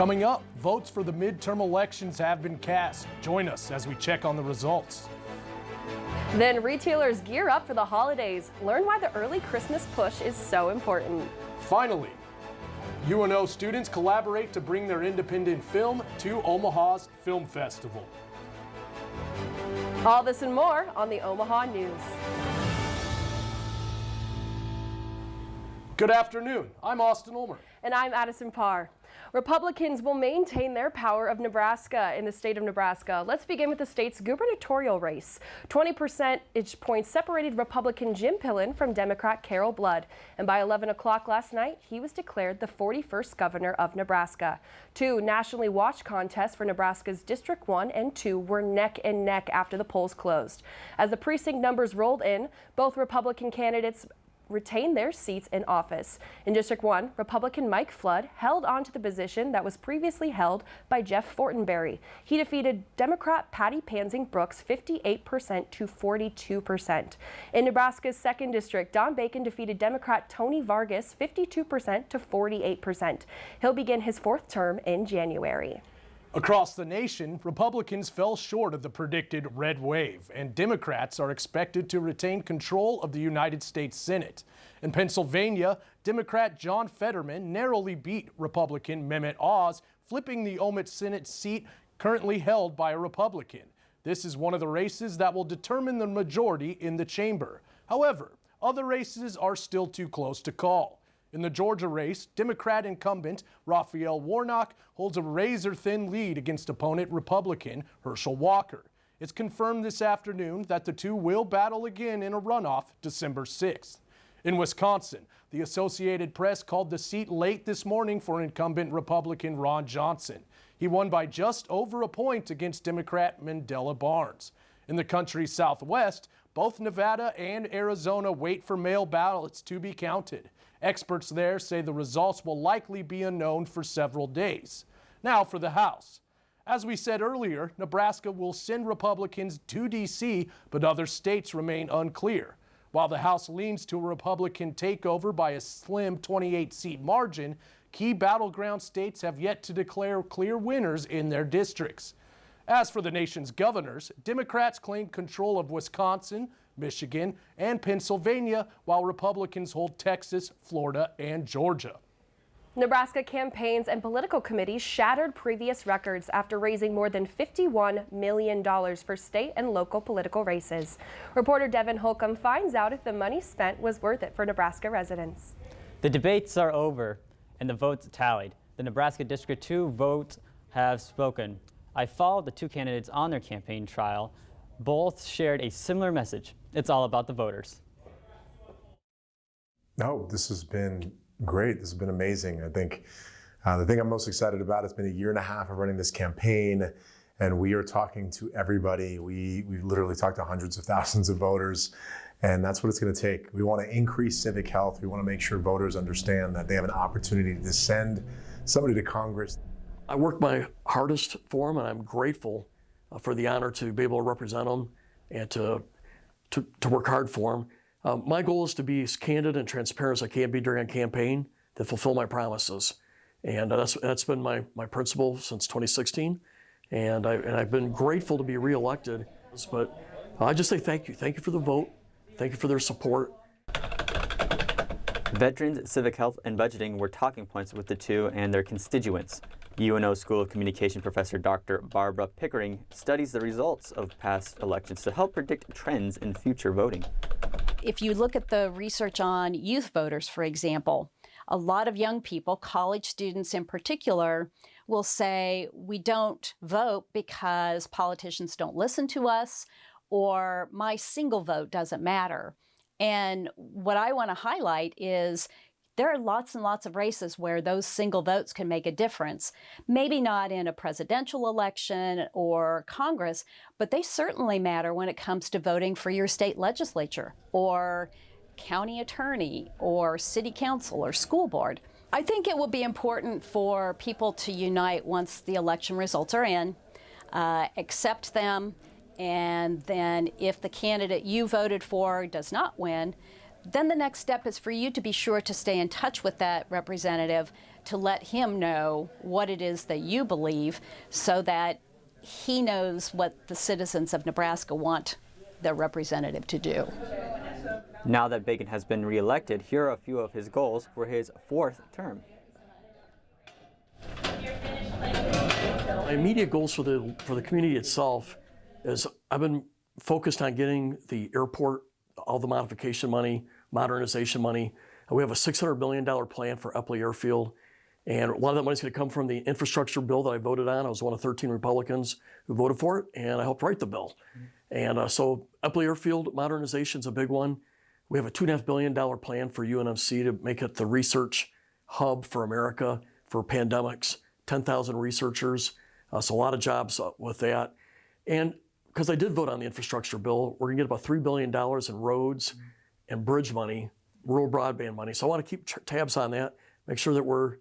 Coming up, votes for the midterm elections have been cast. Join us as we check on the results. Then retailers gear up for the holidays. Learn why the early Christmas push is so important. Finally, UNO students collaborate to bring their independent film to Omaha's Film Festival. All this and more on the Omaha News. Good afternoon. I'm Austin Ulmer. And I'm Addison Parr. Republicans will maintain their power of Nebraska in the state of Nebraska. Let's begin with the state's gubernatorial race. 20 percentage points separated Republican Jim Pillen from Democrat Carol Blood. And by 11 o'clock last night, he was declared the 41st governor of Nebraska. Two nationally watched contests for Nebraska's District 1 and 2 were neck and neck after the polls closed. As the precinct numbers rolled in, both Republican candidates retained their seats in office. In District 1, Republican Mike Flood held on to the position that was previously held by Jeff Fortenberry. He defeated Democrat Patty Pansing Brooks 58% to 42%. In Nebraska's 2nd District, Don Bacon defeated Democrat Tony Vargas 52% to 48%. He'll begin his 4th term in January. Across the nation, Republicans fell short of the predicted red wave, and Democrats are expected to retain control of the United States Senate. In Pennsylvania, Democrat John Fetterman narrowly beat Republican Mehmet Oz, flipping the Omaha Senate seat currently held by a Republican. This is one of the races that will determine the majority in the chamber. However, other races are still too close to call. In the Georgia race, Democrat incumbent Raphael Warnock holds a razor-thin lead against opponent Republican Herschel Walker. It's confirmed this afternoon that the two will battle again in a runoff December 6th. In Wisconsin, the Associated Press called the seat late this morning for incumbent Republican Ron Johnson. He won by just over a point against Democrat Mandela Barnes. In the country's Southwest, both Nevada and Arizona wait for mail ballots to be counted. Experts there say the results will likely be unknown for several days. Now for the House. As we said earlier, Nebraska will send Republicans to D.C., but other states remain unclear. While the House leans to a Republican takeover by a slim 28-seat margin, key battleground states have yet to declare clear winners in their districts. As for the nation's governors, Democrats claim control of Wisconsin, Michigan, and Pennsylvania, while Republicans hold Texas, Florida, and Georgia. Nebraska campaigns and political committees shattered previous records after raising more than $51 million for state and local political races. Reporter Devin Holcomb finds out if the money spent was worth it for Nebraska residents. The debates are over and the votes tallied. The Nebraska District 2 votes have spoken. I followed the two candidates on their campaign trail. Both shared a similar message. It's all about the voters. No, this has been great. This has been amazing. I think the thing I'm most excited about, it's been a year and a half of running this campaign, and we are talking to everybody. We literally talked to hundreds of thousands of voters, and that's what it's going to take. We want to increase civic health. We want to make sure voters understand that they have an opportunity to send somebody to Congress. I worked my hardest for them, and I'm grateful for the honor to be able to represent them and to work hard for them. My goal is to be as candid and transparent as I can be during a campaign to fulfill my promises. And that's been my principle since 2016. And I've been grateful to be reelected. But I just say thank you. Thank you for the vote. Thank you for their support. Veterans, civic health, and budgeting were talking points with the two and their constituents. UNO School of Communication professor Dr. Barbara Pickering studies the results of past elections to help predict trends in future voting. If you look at the research on youth voters, for example, a lot of young people, college students in particular, will say we don't vote because politicians don't listen to us or my single vote doesn't matter. And what I want to highlight is there are lots and lots of races where those single votes can make a difference. Maybe not in a presidential election or Congress, but they certainly matter when it comes to voting for your state legislature or county attorney or city council or school board. I think it will be important for people to unite once the election results are in, accept them, and then if the candidate you voted for does not win, then the next step is for you to be sure to stay in touch with that representative to let him know what it is that you believe so that he knows what the citizens of Nebraska want their representative to do. Now that Bacon has been reelected, here are a few of his goals for his 4th term. My immediate goals for the community itself is I've been focused on getting the airport, all the modification money, modernization money. We have a $600 million plan for Eppley Airfield, and a lot of that money is going to come from the infrastructure bill that I voted on. I was one of 13 Republicans who voted for it, and I helped write the bill. And so Eppley Airfield modernization is a big one. We have a $2.5 billion plan for UNMC to make it the research hub for America for pandemics, 10,000 researchers, so a lot of jobs with that. And because I did vote on the infrastructure bill, we're gonna get about $3 billion in roads and bridge money, rural broadband money. So I wanna keep tabs on that, make sure that we're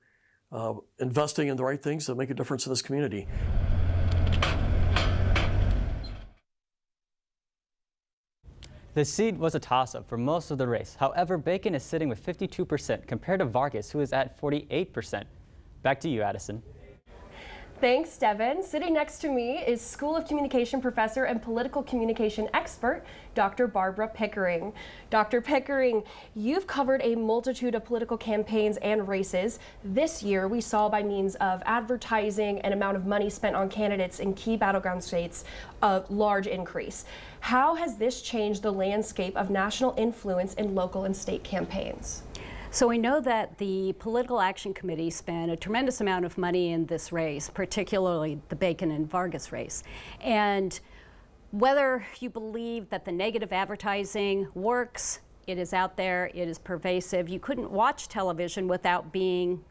investing in the right things that make a difference in this community. The seat was a toss-up for most of the race. However, Bacon is sitting with 52% compared to Vargas, who is at 48%. Back to you, Addison. Thanks, Devin. Sitting next to me is School of Communication professor and political communication expert, Dr. Barbara Pickering. Dr. Pickering, you've covered a multitude of political campaigns and races. This year, we saw by means of advertising and amount of money spent on candidates in key battleground states a large increase. How has this changed the landscape of national influence in local and state campaigns? So we know that the Political Action Committee spent a tremendous amount of money in this race, particularly the Bacon and Vargas race. And whether you believe that the negative advertising works, it is out there, it is pervasive. You couldn't watch television without being,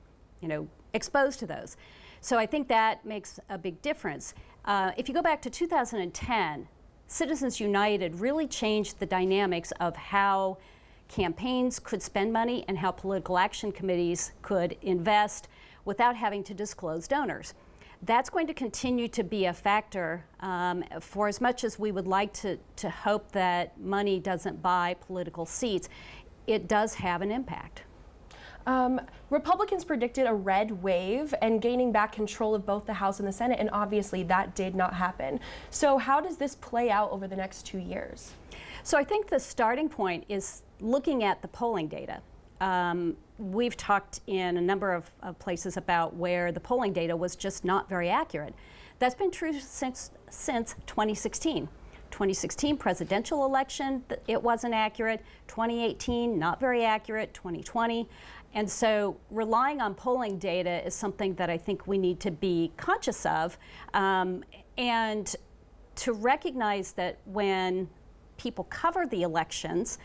exposed to those. So I think that makes a big difference. If you go back to 2010, Citizens United really changed the dynamics of how campaigns could spend money and how political action committees could invest without having to disclose donors. That's going to continue to be a factor for as much as we would like to hope that money doesn't buy political seats. It does have an impact. Republicans predicted a red wave and gaining back control of both the House and the Senate, and obviously that did not happen. So how does this play out over the next 2 years? So I think the starting point is looking at the polling data. We've talked in a number of places about where the polling data was just not very accurate. That's been true since 2016. 2016 presidential election, it wasn't accurate. 2018, not very accurate. 2020. And so relying on polling data is something that I think we need to be conscious of, and to recognize that when people cover the elections,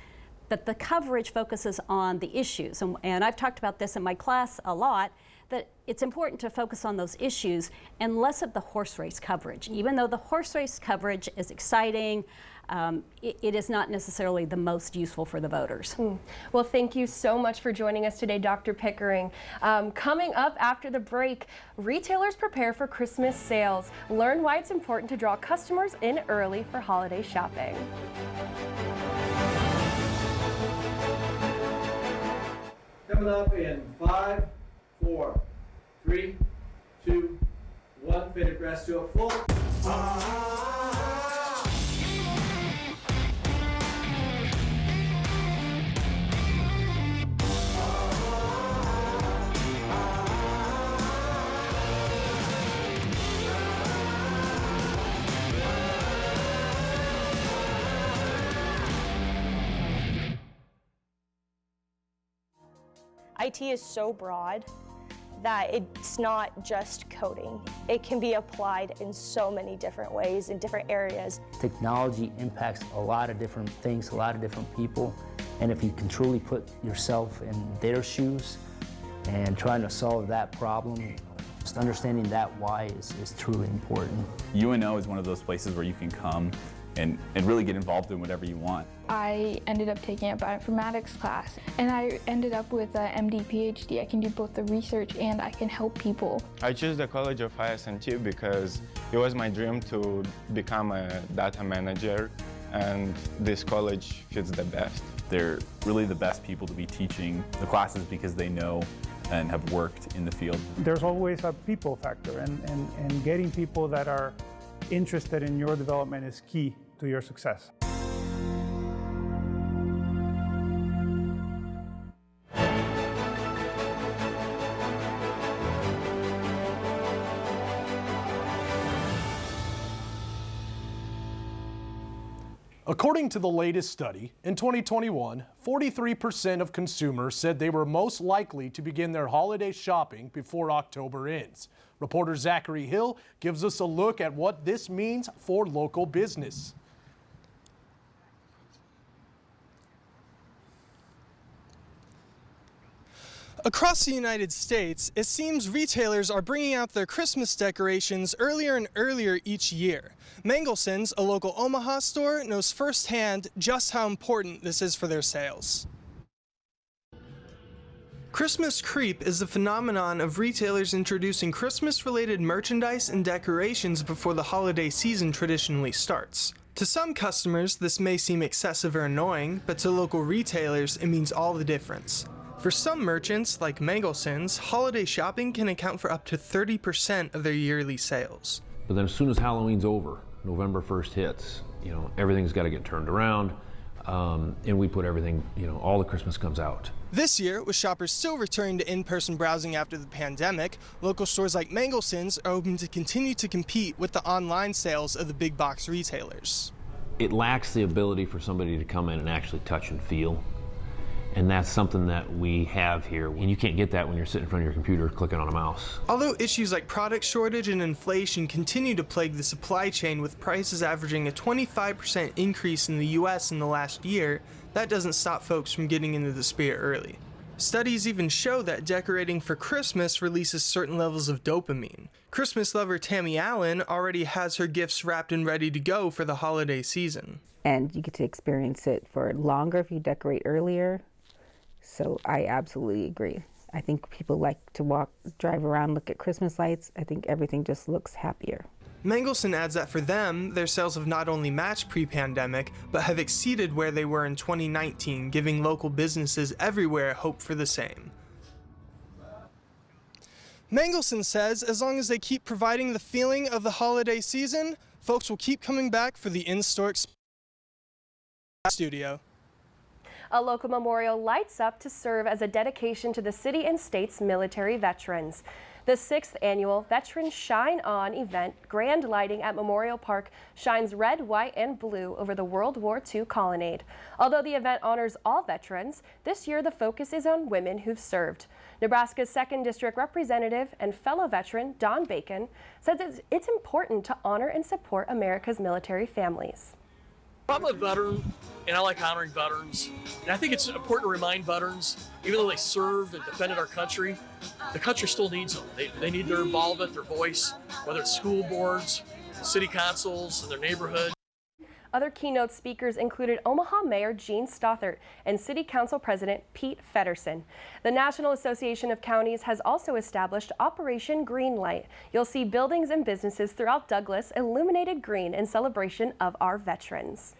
that the coverage focuses on the issues. And I've talked about this in my class a lot, that it's important to focus on those issues and less of the horse race coverage. Even though the horse race coverage is exciting, it is not necessarily the most useful for the voters. Well, thank you so much for joining us today, Dr. Pickering. Coming up after the break, retailers prepare for Christmas sales. Learn why it's important to draw customers in early for holiday shopping. Coming up in 5, 4, 3, 2, 1. Faded grass to a full. IT is so broad that it's not just coding. It can be applied in so many different ways in different areas. Technology impacts a lot of different things, a lot of different people, and if you can truly put yourself in their shoes and trying to solve that problem, just understanding that why is truly important. UNO is one of those places where you can come and really get involved in whatever you want. I ended up taking a bioinformatics class, and I ended up with an MD, PhD. I can do both the research and I can help people. I chose the College of IS&T because it was my dream to become a data manager, and this college fits the best. They're really the best people to be teaching the classes because they know and have worked in the field. There's always a people factor, and getting people that are interested in your development is key to your success. According to the latest study, in 2021, 43% of consumers said they were most likely to begin their holiday shopping before October ends. Reporter Zachary Hill gives us a look at what this means for local business. Across the United States, it seems retailers are bringing out their Christmas decorations earlier and earlier each year. Mangelson's, a local Omaha store, knows firsthand just how important this is for their sales. Christmas creep is the phenomenon of retailers introducing Christmas-related merchandise and decorations before the holiday season traditionally starts. To some customers, this may seem excessive or annoying, but to local retailers, it means all the difference. For some merchants, like Mangelson's, holiday shopping can account for up to 30% of their yearly sales. But then as soon as Halloween's over, November 1st hits, everything's got to get turned around, and we put everything, all the Christmas comes out. This year, with shoppers still returning to in-person browsing after the pandemic, local stores like Mangelson's are hoping to continue to compete with the online sales of the big box retailers. It lacks the ability for somebody to come in and actually touch and feel. And that's something that we have here. And you can't get that when you're sitting in front of your computer clicking on a mouse. Although issues like product shortage and inflation continue to plague the supply chain, with prices averaging a 25% increase in the US in the last year, that doesn't stop folks from getting into the spirit early. Studies even show that decorating for Christmas releases certain levels of dopamine. Christmas lover Tammy Allen already has her gifts wrapped and ready to go for the holiday season. And you get to experience it for longer if you decorate earlier. So I absolutely agree. I think people like to drive around, look at Christmas lights. I think everything just looks happier. Mangelson adds that for them, their sales have not only matched pre-pandemic, but have exceeded where they were in 2019, giving local businesses everywhere hope for the same. Mangelson says as long as they keep providing the feeling of the holiday season, folks will keep coming back for the in-store studio. A local memorial lights up to serve as a dedication to the city and state's military veterans. The 6th annual Veterans Shine On event, grand lighting at Memorial Park, shines red, white, and blue over the World War II colonnade. Although the event honors all veterans, this year the focus is on women who've served. Nebraska's 2nd District Representative and fellow veteran Don Bacon says it's important to honor and support America's military families. I'm a veteran, and I like honoring veterans. And I think it's important to remind veterans, even though they served and defended our country, the country still needs them. They need their involvement, their voice, whether it's school boards, city councils, in their neighborhood. Other keynote speakers included Omaha Mayor Gene Stothert and City Council President Pete Feddersen. The National Association of Counties has also established Operation Greenlight. You'll see buildings and businesses throughout Douglas illuminated green in celebration of our veterans.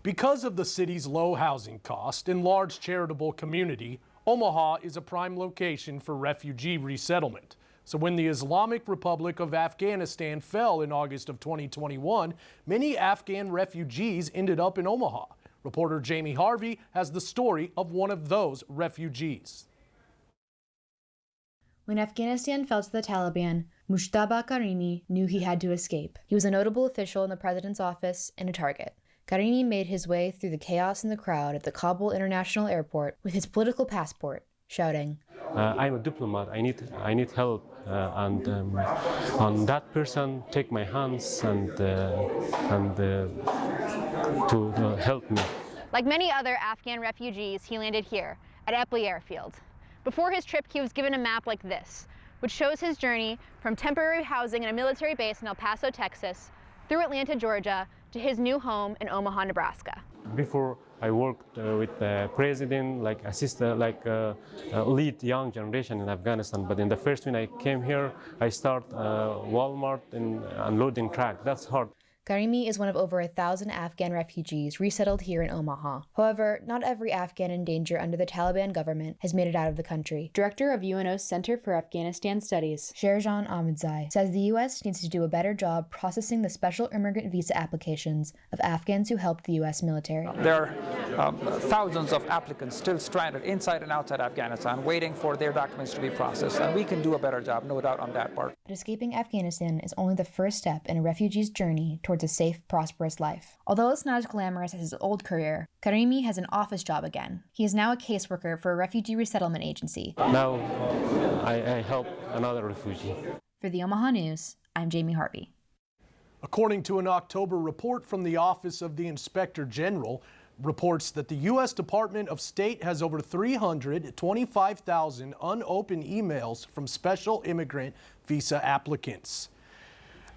Because of the city's low housing cost and large charitable community, Omaha is a prime location for refugee resettlement. So when the Islamic Republic of Afghanistan fell in August of 2021, many Afghan refugees ended up in Omaha. Reporter Jamie Harvey has the story of one of those refugees. When Afghanistan fell to the Taliban, Mushtaba Karimi knew he had to escape. He was a notable official in the president's office and a target. Karimi made his way through the chaos in the crowd at the Kabul International Airport with his political passport, shouting, I'm a diplomat, I need help, and that person take my hands and to help me. Like many other Afghan refugees, he landed here at Epley Airfield. Before his trip, he was given a map like this, which shows his journey from temporary housing in a military base in El Paso, Texas, through Atlanta, Georgia, to his new home in Omaha, Nebraska. Before I worked with the president, lead young generation in Afghanistan. But in the first when I came here, I start Walmart and unloading track. That's hard. Karimi is one of over 1,000 Afghan refugees resettled here in Omaha. However, not every Afghan in danger under the Taliban government has made it out of the country. Director of UNO's Center for Afghanistan Studies, Sherjan Ahmadzai, says the U.S. needs to do a better job processing the special immigrant visa applications of Afghans who helped the U.S. military. There are thousands of applicants still stranded inside and outside Afghanistan, waiting for their documents to be processed, and we can do a better job, no doubt on that part. But escaping Afghanistan is only the first step in a refugee's journey towards a safe, prosperous life. Although it's not as glamorous as his old career, Karimi has an office job again. He is now a caseworker for a refugee resettlement agency. Now I help another refugee. For the Omaha News, I'm Jamie Harvey. According to an October report from the Office of the Inspector General, reports that the U.S. Department of State has over 325,000 unopened emails from special immigrant visa applicants.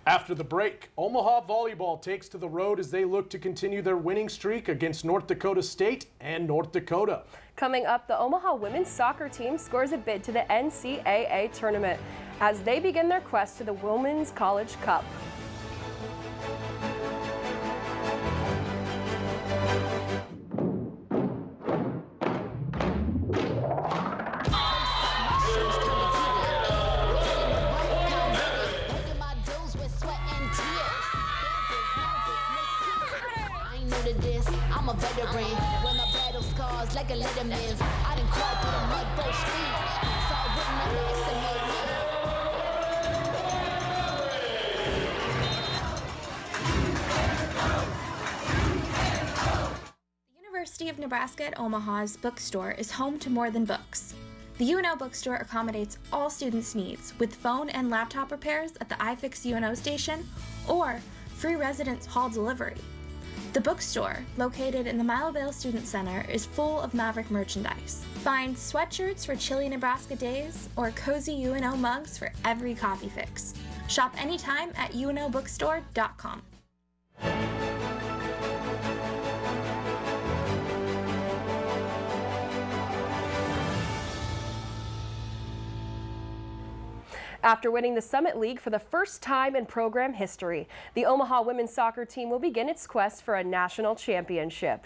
After the break, Omaha volleyball takes to the road as they look to continue their winning streak against North Dakota State and North Dakota. Coming up, the Omaha women's soccer team scores a bid to the NCAA tournament as they begin their quest to the Women's College Cup. I'm a veteran, wear my battle scars like a letterman's. I done crawled through the mud full speed, so I wouldn't underestimate me. The University of Nebraska at Omaha's bookstore is home to more than books. The UNO bookstore accommodates all students' needs with phone and laptop repairs at the iFix UNO station or free residence hall delivery. The bookstore, located in the Milevale Student Center, is full of Maverick merchandise. Find sweatshirts for chilly Nebraska days or cozy UNO mugs for every coffee fix. Shop anytime at unobookstore.com. After winning the Summit League for the first time in program history, the Omaha women's soccer team will begin its quest for a national championship.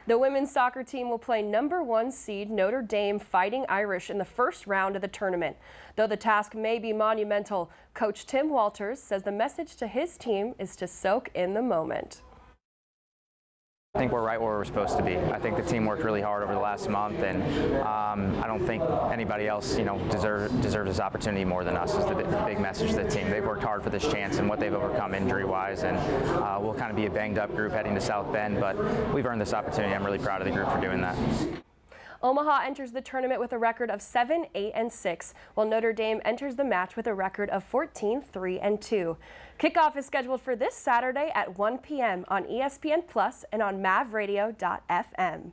The women's soccer team will play #1 seed Notre Dame Fighting Irish in the first round of the tournament. Though the task may be monumental, Coach Tim Walters says the message to his team is to soak in the moment. I think we're right where we're supposed to be. I think the team worked really hard over the last month, and I don't think anybody else, deserves this opportunity more than us. Is the big message to the team. They've worked hard for this chance and what they've overcome injury-wise, and we'll kind of be a banged-up group heading to South Bend, but we've earned this opportunity. I'm really proud of the group for doing that. Omaha enters the tournament with a record of 7-8-6, while Notre Dame enters the match with a record of 14-3-2. Kickoff is scheduled for this Saturday at 1 p.m. on ESPN Plus and on mavradio.fm.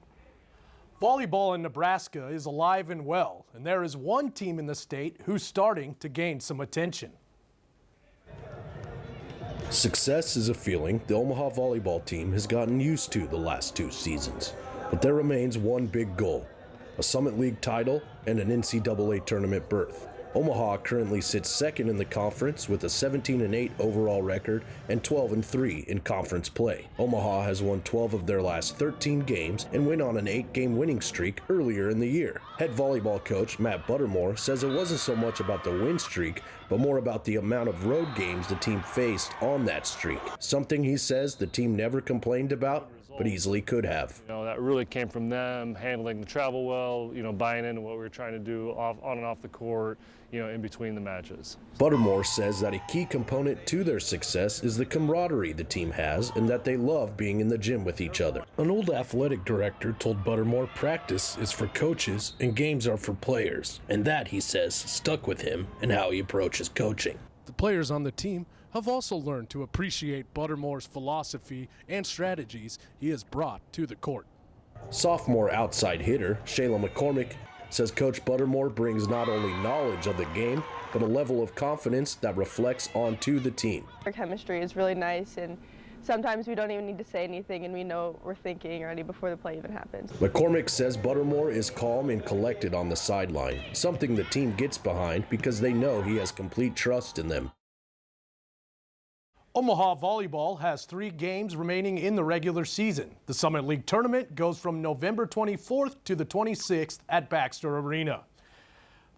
Volleyball in Nebraska is alive and well, and there is one team in the state who's starting to gain some attention. Success is a feeling the Omaha volleyball team has gotten used to the last 2 seasons, but there remains one big goal: a Summit League title and an NCAA tournament berth. Omaha currently sits second in the conference with a 17-8 overall record and 12-3 in conference play. Omaha has won 12 of their last 13 games and went on an 8-game winning streak earlier in the year. Head volleyball coach Matt Buttermore says it wasn't so much about the win streak, but more about the amount of road games the team faced on that streak. Something he says the team never complained about, but easily could have. That really came from them handling the travel well, buying into what we were trying to do on and off the court, in between the matches. Buttermore says that a key component to their success is the camaraderie the team has and that they love being in the gym with each other. An old athletic director told Buttermore practice is for coaches and games are for players, and that, he says, stuck with him and how he approaches coaching. The players on the team have also learned to appreciate Buttermore's philosophy and strategies he has brought to the court. Sophomore outside hitter Shayla McCormick says Coach Buttermore brings not only knowledge of the game, but a level of confidence that reflects onto the team. Our chemistry is really nice, and sometimes we don't even need to say anything and we know what we're thinking already before the play even happens. McCormick says Buttermore is calm and collected on the sideline, something the team gets behind because they know he has complete trust in them. Omaha Volleyball has 3 games remaining in the regular season. The Summit League tournament goes from November 24th to the 26th at Baxter Arena.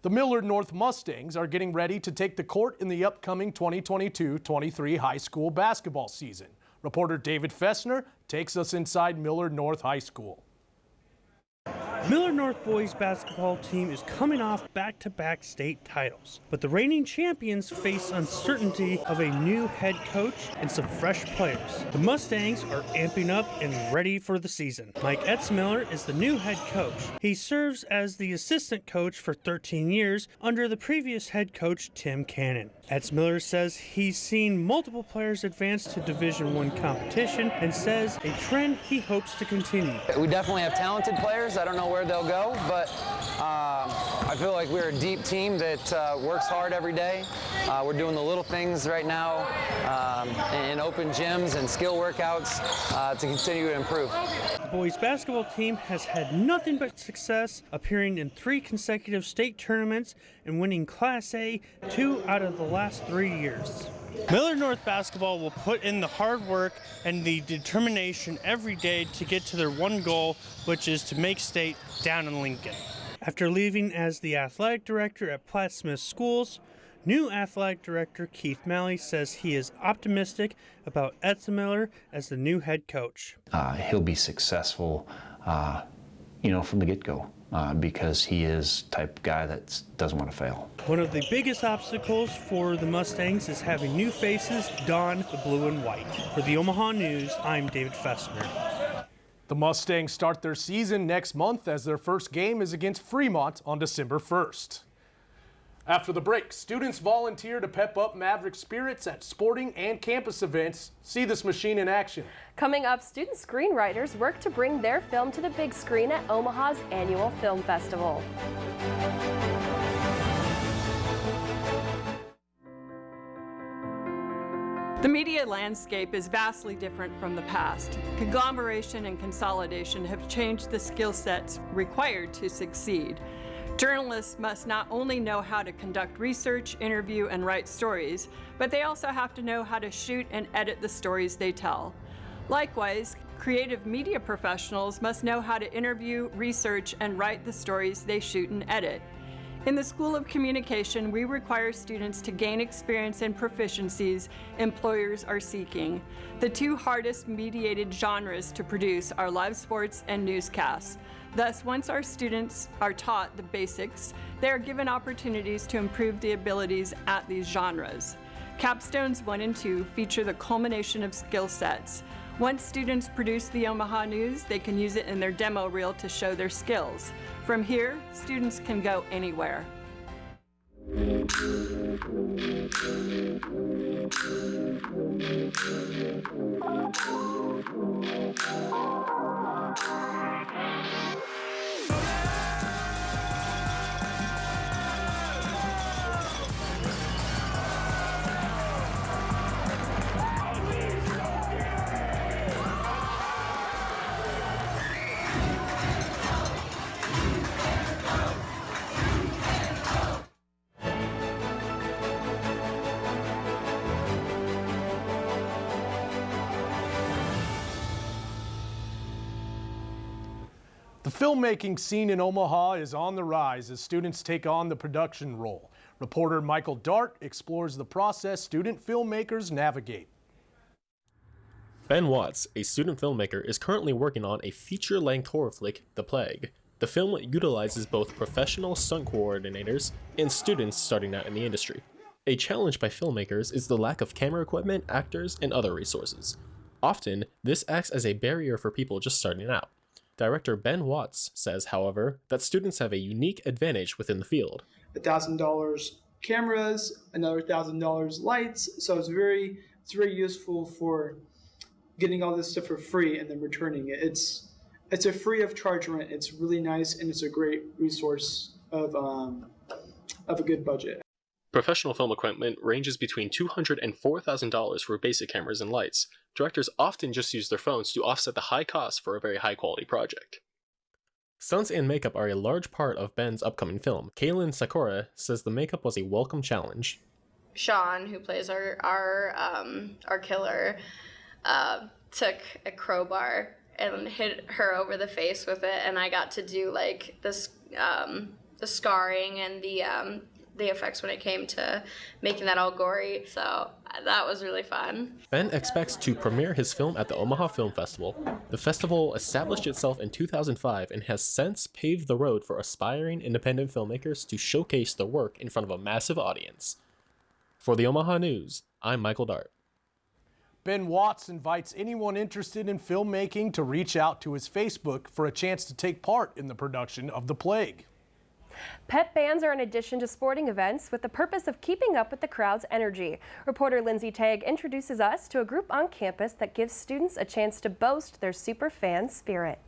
The Millard North Mustangs are getting ready to take the court in the upcoming 2022-23 high school basketball season. Reporter David Fessner takes us inside Millard North High School. Millard North boys basketball team is coming off back-to-back state titles, but the reigning champions face uncertainty of a new head coach and some fresh players. The Mustangs are amping up and ready for the season. Mike Etzmiller is the new head coach. He serves as the assistant coach for 13 years under the previous head coach Tim Cannon. Etzmiller says he's seen multiple players advance to Division I competition and says a trend he hopes to continue. We definitely have talented players. I don't know where they'll go, but I feel like we're a deep team that works hard every day. We're doing the little things right now in open gyms and skill workouts to continue to improve. The boys basketball team has had nothing but success, appearing in 3 consecutive state tournaments and winning Class A 2 out of the last 3 years. Millard North basketball will put in the hard work and the determination every day to get to their one goal, which is to make state down in Lincoln. After leaving as the athletic director at Platt Smith Schools, new athletic director Keith Malley says he is optimistic about Etzmiller as the new head coach. He'll be successful, from the get-go. Because he is the type of guy that doesn't want to fail. One of the biggest obstacles for the Mustangs is having new faces don the blue and white. For the Omaha News, I'm David Fessner. The Mustangs start their season next month as their first game is against Fremont on December 1st. After the break, students volunteer to pep up Maverick spirits at sporting and campus events. See this machine in action. Coming up, student screenwriters work to bring their film to the big screen at Omaha's annual film festival. The media landscape is vastly different from the past. Conglomeration and consolidation have changed the skill sets required to succeed. Journalists must not only know how to conduct research, interview, and write stories, but they also have to know how to shoot and edit the stories they tell. Likewise, creative media professionals must know how to interview, research, and write the stories they shoot and edit. In the School of Communication, we require students to gain experience and proficiencies employers are seeking. The 2 hardest mediated genres to produce are live sports and newscasts. Thus, once our students are taught the basics, they are given opportunities to improve the abilities at these genres. Capstones 1 and 2 feature the culmination of skill sets. Once students produce the Omaha News, they can use it in their demo reel to show their skills. From here, students can go anywhere. The filmmaking scene in Omaha is on the rise as students take on the production role. Reporter Michael Dart explores the process student filmmakers navigate. Ben Watts, a student filmmaker, is currently working on a feature-length horror flick, The Plague. The film utilizes both professional stunt coordinators and students starting out in the industry. A challenge by filmmakers is the lack of camera equipment, actors, and other resources. Often, this acts as a barrier for people just starting out. Director Ben Watts says, however, that students have a unique advantage within the field. $1,000 cameras, another $1,000 lights, so it's very useful for getting all this stuff for free and then returning it. It's a free of charge rent. It's really nice and it's a great resource of a good budget. Professional film equipment ranges between $200 and $4,000 for basic cameras and lights. Directors often just use their phones to offset the high cost for a very high-quality project. Stunts and makeup are a large part of Ben's upcoming film. Kaylin Sakura says the makeup was a welcome challenge. Sean, who plays our killer, took a crowbar and hit her over the face with it, and I got to do like this the scarring and the effects when it came to making that all gory. So that was really fun. Ben expects to premiere his film at the Omaha Film Festival. The festival established itself in 2005 and has since paved the road for aspiring independent filmmakers to showcase their work in front of a massive audience. For the Omaha News, I'm Michael Dart. Ben Watts invites anyone interested in filmmaking to reach out to his Facebook for a chance to take part in the production of The Plague. Pep bands are an addition to sporting events with the purpose of keeping up with the crowd's energy. Reporter Lindsay Tagg introduces us to a group on campus that gives students a chance to boast their super fan spirit.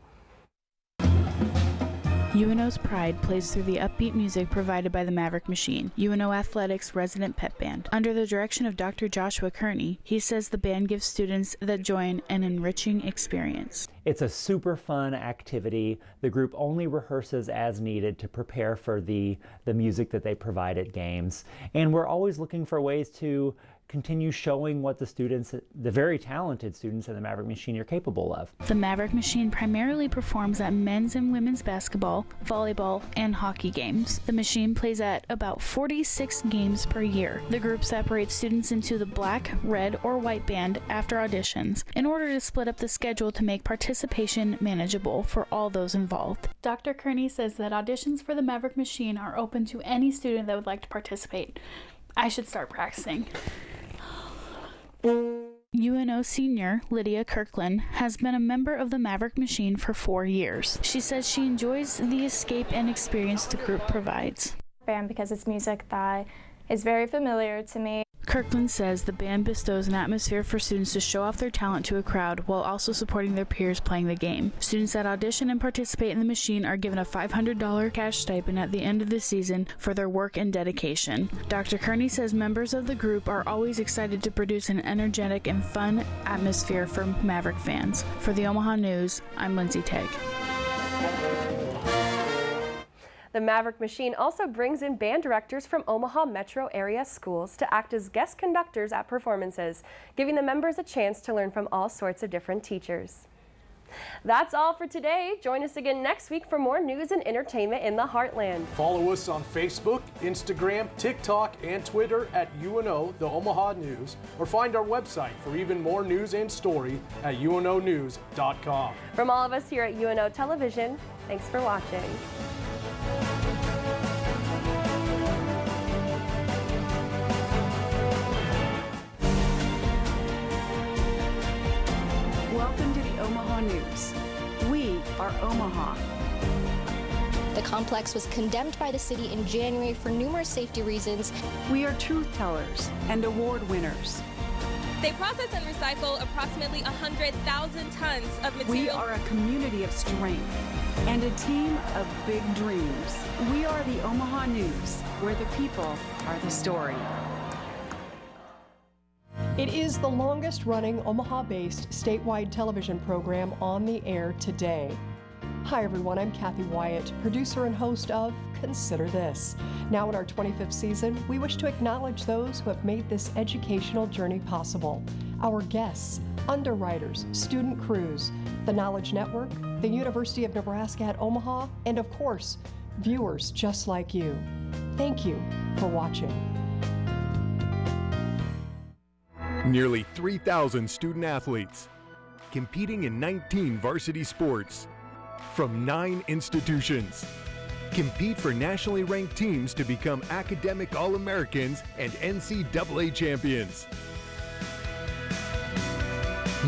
UNO's pride plays through the upbeat music provided by the Maverick Machine, UNO Athletics' resident pep band. Under the direction of Dr. Joshua Kearney, he says the band gives students that join an enriching experience. It's a super fun activity. The group only rehearses as needed to prepare for the music that they provide at games. And we're always looking for ways to continue showing what the students, the very talented students in the Maverick Machine, are capable of. The Maverick Machine primarily performs at men's and women's basketball, volleyball, and hockey games. The Machine plays at about 46 games per year. The group separates students into the black, red, or white band after auditions in order to split up the schedule to make participation manageable for all those involved. Dr. Kearney says that auditions for the Maverick Machine are open to any student that would like to participate. I should start practicing. UNO senior Lydia Kirkland has been a member of the Maverick Machine for 4 years. She says she enjoys the escape and experience the group provides. Band because it's music that is very familiar to me. Kirkland says the band bestows an atmosphere for students to show off their talent to a crowd while also supporting their peers playing the game. Students that audition and participate in the Machine are given a $500 cash stipend at the end of the season for their work and dedication. Dr. Kearney says members of the group are always excited to produce an energetic and fun atmosphere for Maverick fans. For the Omaha News, I'm Lindsay Tagg. The Maverick Machine also brings in band directors from Omaha metro area schools to act as guest conductors at performances, giving the members a chance to learn from all sorts of different teachers. That's all for today. Join us again next week for more news and entertainment in the Heartland. Follow us on Facebook, Instagram, TikTok, and Twitter at UNO, the Omaha News, or find our website for even more news and story at unonews.com. From all of us here at UNO Television, thanks for watching. Welcome to the Omaha News. We are Omaha. The complex was condemned by the city in January for numerous safety reasons. We are truth tellers and award winners. They process and recycle approximately 100,000 tons of material. We are a community of strength and a team of big dreams. We are the Omaha News, where the people are the story. It is the longest-running Omaha-based statewide television program on the air today. Hi everyone, I'm Kathy Wyatt, producer and host of Consider This. Now in our 25th season, we wish to acknowledge those who have made this educational journey possible. Our guests, underwriters, student crews, the Knowledge Network, the University of Nebraska at Omaha, and of course, viewers just like you. Thank you for watching. Nearly 3,000 student athletes competing in 19 varsity sports from 9 institutions. Compete for nationally ranked teams to become academic All-Americans and NCAA champions.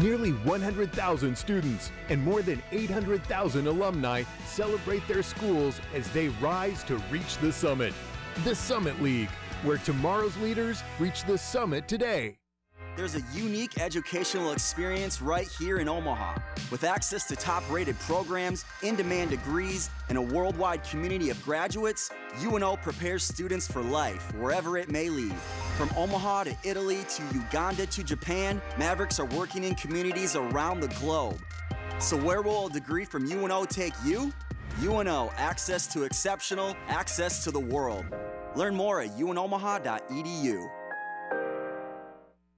Nearly 100,000 students and more than 800,000 alumni celebrate their schools as they rise to reach the summit. The Summit League, where tomorrow's leaders reach the summit today. There's a unique educational experience right here in Omaha. With access to top-rated programs, in-demand degrees, and a worldwide community of graduates, UNO prepares students for life, wherever it may lead. From Omaha to Italy to Uganda to Japan, Mavericks are working in communities around the globe. So where will a degree from UNO take you? UNO, access to exceptional, access to the world. Learn more at unomaha.edu.